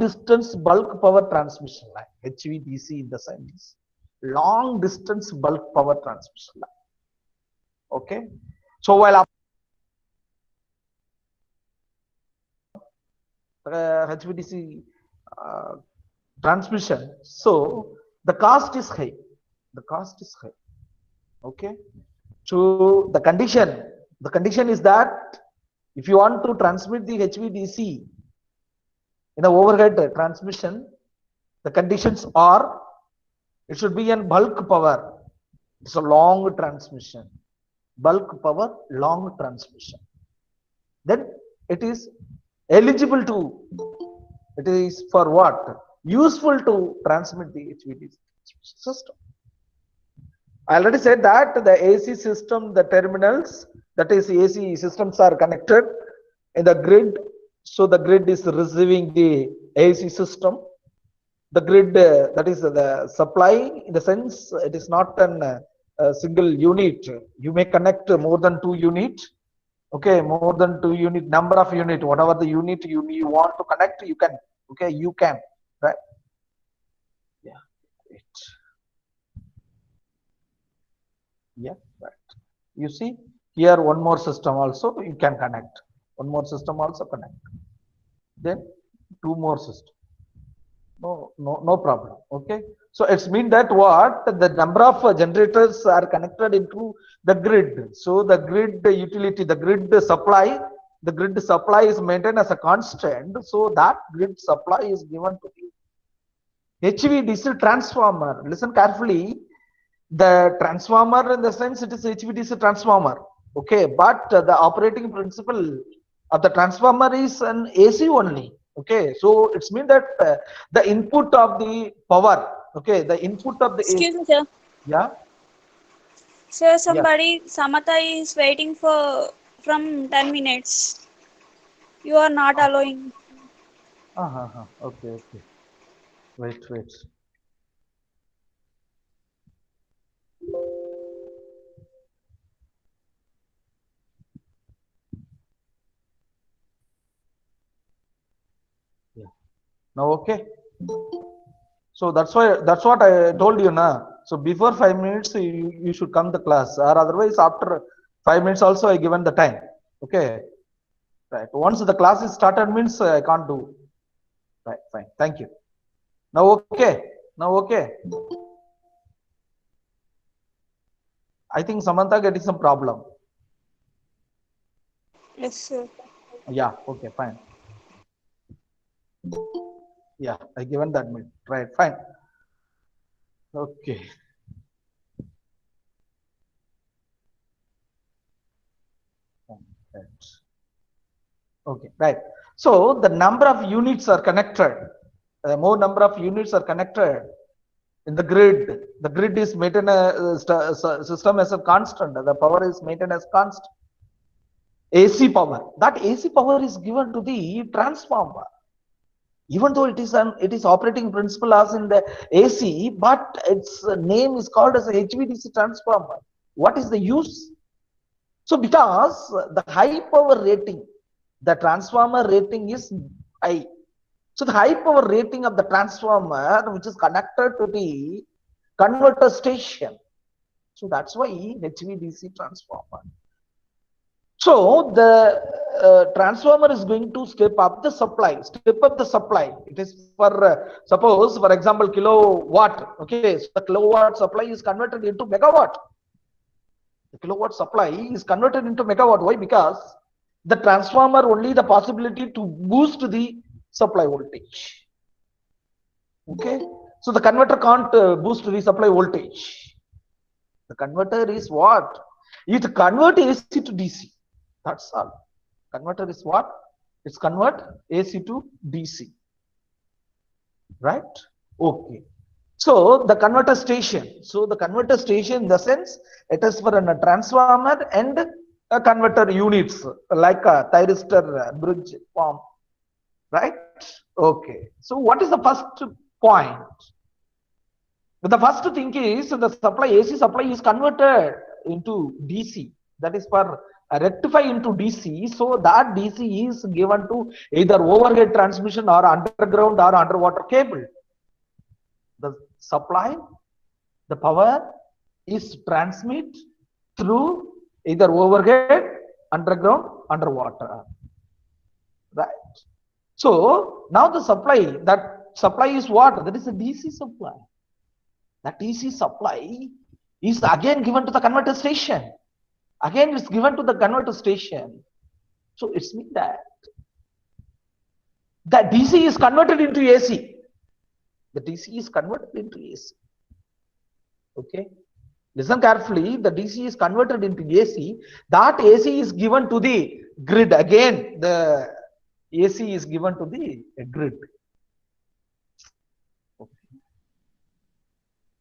distance bulk power transmission line, HVDC in the sense, long distance bulk power transmission line. Okay. So while HVDC transmission, so the cost is high. The cost is high. Okay. So the condition is that if you want to transmit the HVDC in the overhead transmission, the conditions are it should be in bulk power. It's a long transmission. Bulk power, long transmission. Then it is eligible to, it is for what? Useful to transmit the HVDC system. I already said that the AC system, the terminals, that is AC systems are connected in the grid. So the grid is receiving the AC system. The grid, that is the supply, in the sense it is not a single unit. You may connect more than 2 units. Okay, more than 2 unit, number of unit, whatever the unit you want to connect, you can. Okay, you can, right? Yeah, right. Yeah, right. You see here one more system also you can connect. One more system also connect. Then 2 more systems. No problem. Okay. So it's mean that what the number of generators are connected into the grid. So the grid utility, the grid supply is maintained as a constant. So that grid supply is given to the HVDC transformer. Listen carefully. The transformer, in the sense it is HVDC transformer. Okay, but the operating principle of the transformer is an AC only. Okay, so it's mean that the input of the power. Okay, the input of the Excuse me, sir. Yeah. Sir, somebody, Samata is waiting for from 10 minutes. You are not allowing. Okay. Wait. Yeah. Now okay. So that's what I told you now. So before 5 minutes you should come to class, or otherwise after 5 minutes also I given the time. Okay. Right. Once the class is started means I can't do. Right. Fine. Thank you. Now okay. I think Samantha getting some problem. Yes, sir. Yeah. Okay. Fine. Yeah. I given that minute. Right. Fine. Okay. Okay, right. So the number of units are connected. More number of units are connected in the grid. The grid is maintained system as a constant. The power is maintained as constant. AC power. That AC power is given to the transformer. Even though it is operating principle as in the AC, but its name is called as a HVDC transformer. What is the use? So because the high power rating, the transformer rating is high. So the high power rating of the transformer, which is connected to the converter station. So that's why HVDC transformer. So the transformer is going to step up the supply. It is for suppose, for example, kilowatt. Okay, so the kilowatt supply is converted into megawatt. The kilowatt supply is converted into megawatt. Why? Because the transformer only the possibility to boost the supply voltage. Okay, so the converter can't boost the supply voltage. The converter is what? It convert AC to DC. That's all. Converter is what? It's convert AC to DC. Right? Okay. So the converter station. So the converter station, in the sense, it is for a transformer and a converter units like a thyristor bridge form. Right? Okay. So what is the first point? The first thing is the supply, AC supply is converted into DC. That is for rectify into DC, so that DC is given to either overhead transmission or underground or underwater cable. The supply, the power is transmit through either overhead, underground, underwater. Right. So now the supply, that supply is what? That is a DC supply. That DC supply is again given to the converter station. Again, it's given to the converter station. So it's mean that the DC is converted into AC. The DC is converted into AC. Okay. Listen carefully. The DC is converted into AC. That AC is given to the grid. Again, the AC is given to the grid. Okay.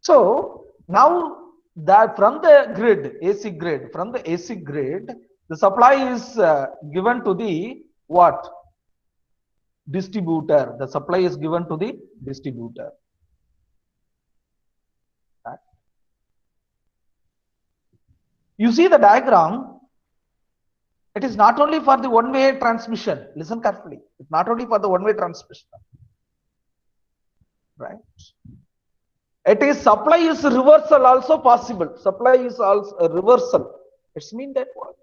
So now that from the grid, AC grid, from the AC grid, the supply is given to the what? Distributor. The supply is given to the distributor. Right. You see the diagram, it is not only for the one-way transmission. Listen carefully. It's not only for the one-way transmission. Right. It is supply is reversal also possible. Supply is also a reversal. It's mean that what?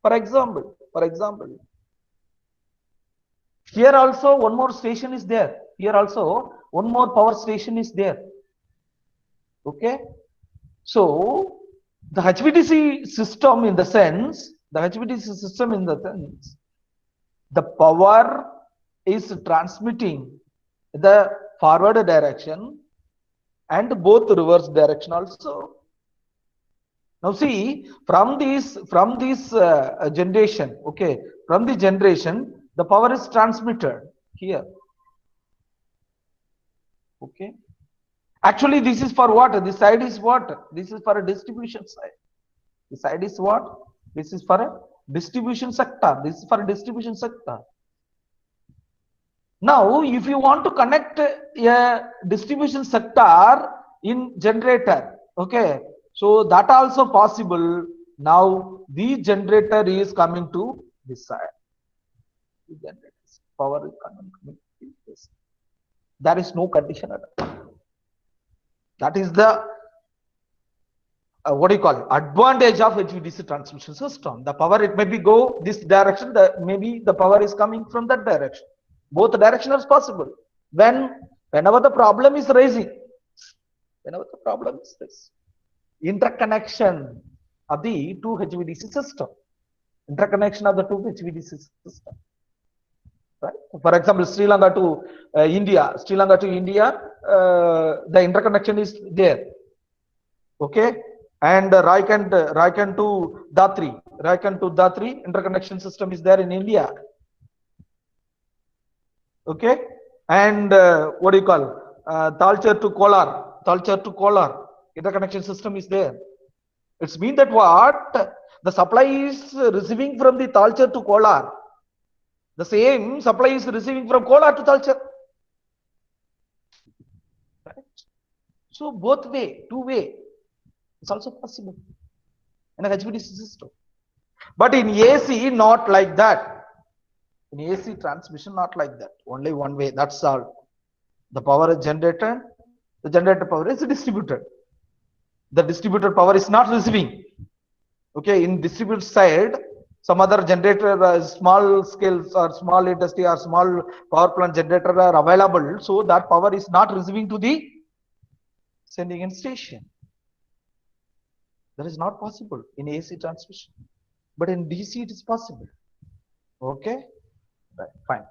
For example, here also one more station is there. Here also one more power station is there. Okay. So the HVDC system in the sense, the power is transmitting the forward direction and both reverse direction also. Now see, from this generation, okay, from the generation, the power is transmitted here. Okay. Actually, this is for what? This side is what? This is for a distribution side. This side is what? This is for a distribution sector. This is for a distribution sector. Now, if you want to connect a distribution sector in generator, okay, so that also possible. Now, the generator is coming to this side. The generator's power is coming to this. There is no condition at all. That is the what do you call it? Advantage of HVDC transmission system. The power, it may be go this direction, maybe the power is coming from that direction. Both directions are possible. Whenever the problem is rising, interconnection of the two HVDC system. Right? For example, Sri Lanka to India, the interconnection is there. Okay, and Raikan to Datri, interconnection system is there in India. Okay, and what do you call Talcher to Kolar, interconnection system is there. It's mean that what? The supply is receiving from the Talcher to Kolar. The same supply is receiving from Kolar to Talcher. Right? So both way, two way, it's also possible in a HVDC system. But in AC, not like that. In AC transmission, not like that. Only one way. That's all. The power is generated. The generator power is distributed. The distributed power is not receiving. Okay, in distributed side, some other generator, small scales or small industry or small power plant generator are available. So that power is not receiving to the sending end station. That is not possible in AC transmission. But in DC, it is possible. Okay, right, fine.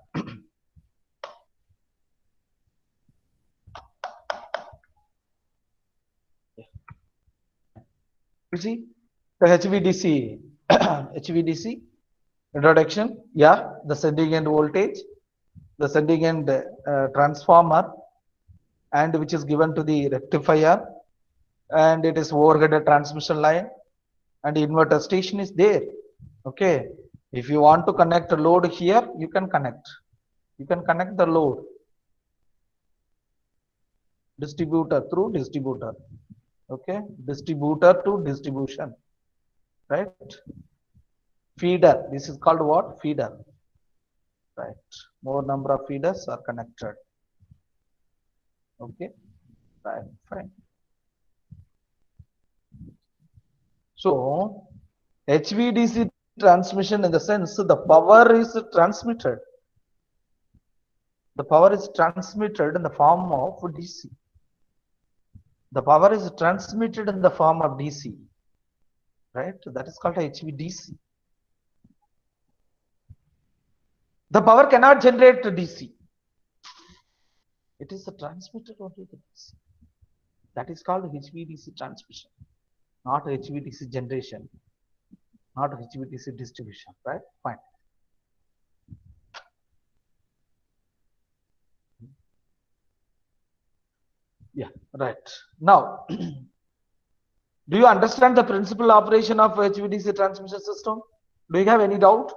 You see the HVDC introduction. Yeah, the sending end voltage, the sending end transformer, and which is given to the rectifier, and it is overhead transmission line, and inverter station is there. Okay, if you want to connect a load here, you can connect. You can connect the load. Distributor through distributor. Okay, distributor to distribution. Right? Feeder. This is called what? Feeder. Right. More number of feeders are connected. Okay. Right. Fine. So HVDC transmission, in the sense the power is transmitted. The power is transmitted in the form of DC. The power is transmitted in the form of DC. Right? That is called HVDC. The power cannot generate DC. It is transmitted only to DC. That is called HVDC transmission, not HVDC generation, not HVDC distribution. Right? Fine. Yeah, right. Now, do you understand the principal operation of HVDC transmission system? Do you have any doubt?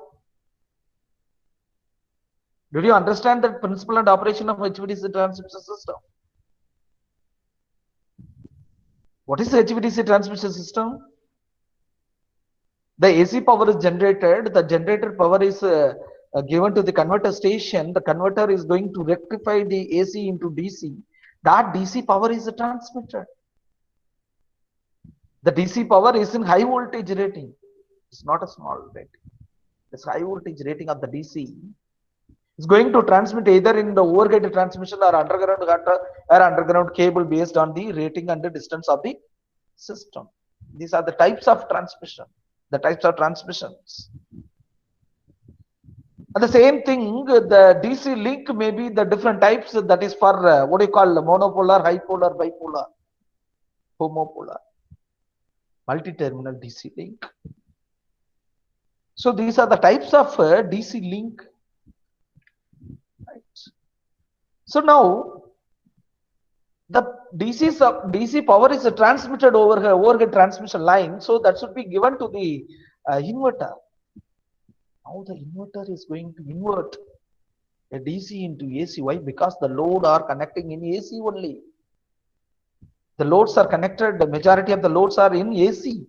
Did you understand the principle and operation of HVDC transmission system? What is the HVDC transmission system? The AC power is generated. The generator power is given to the converter station. The converter is going to rectify the AC into DC. That DC power is transmitted. The DC power is in high voltage rating. It's not a small rating. It's high voltage rating of the DC. It's going to transmit either in the overhead transmission or underground cable based on the rating and the distance of the system. These are the types of transmission. The types of transmissions. And the same thing, the DC link may be the different types. That is for what do you call monopolar, bipolar, bipolar, homopolar, multi-terminal DC link. So these are the types of DC link. Right. So now the DC power is transmitted over her overhead transmission line. So that should be given to the inverter. Now the inverter is going to invert a DC into AC. Why? Because the load are connecting in AC only. The loads are connected. The majority of the loads are in AC.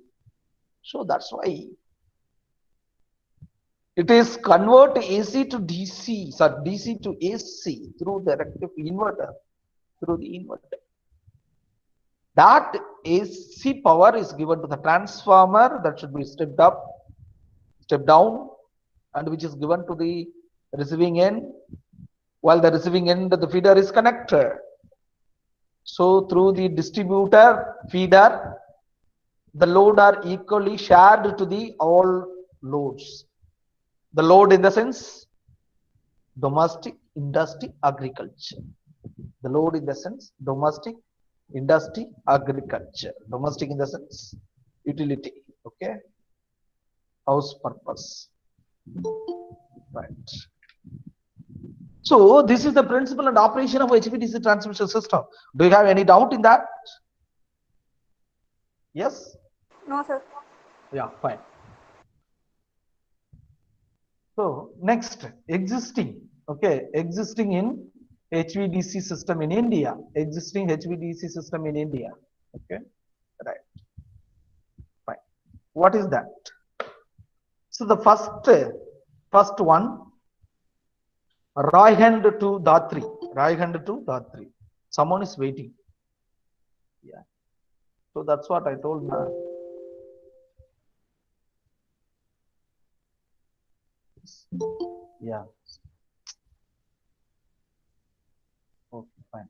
So that's why it is convert AC to DC, so DC to AC through the rectifier inverter, through the inverter. That AC power is given to the transformer that should be stepped up, stepped down, and which is given to the receiving end. While the receiving end, the feeder is connected. So through the distributor feeder, the load are equally shared to the all loads. The load in the sense domestic, industry, agriculture. The load in the sense domestic, industry, agriculture. Domestic in the sense utility. Okay. House purpose. Right. So this is the principle and operation of HVDC transmission system. Do you have any doubt in that? Yes? No, sir. Yeah, fine. So next, existing, okay, existing in HVDC system in India, existing HVDC system in India, okay, right, fine. What is that? So the first one, Raihand to Datri, Raihand to Datri. Someone is waiting. Yeah. So that's what I told now. Yeah. Okay, fine.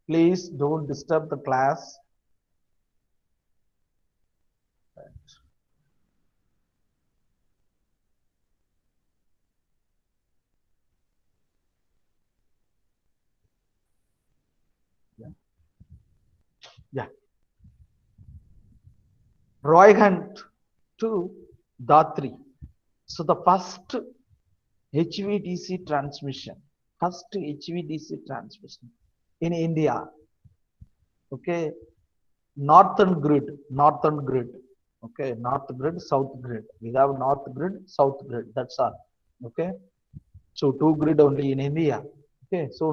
Please don't disturb the class. Right. Yeah. Yeah. Royhunt to Datri. So the first HVDC transmission in India. Okay, northern grid. Okay, north grid, south grid. We have north grid, south grid. That's all. Okay, so two grid only in India. Okay, so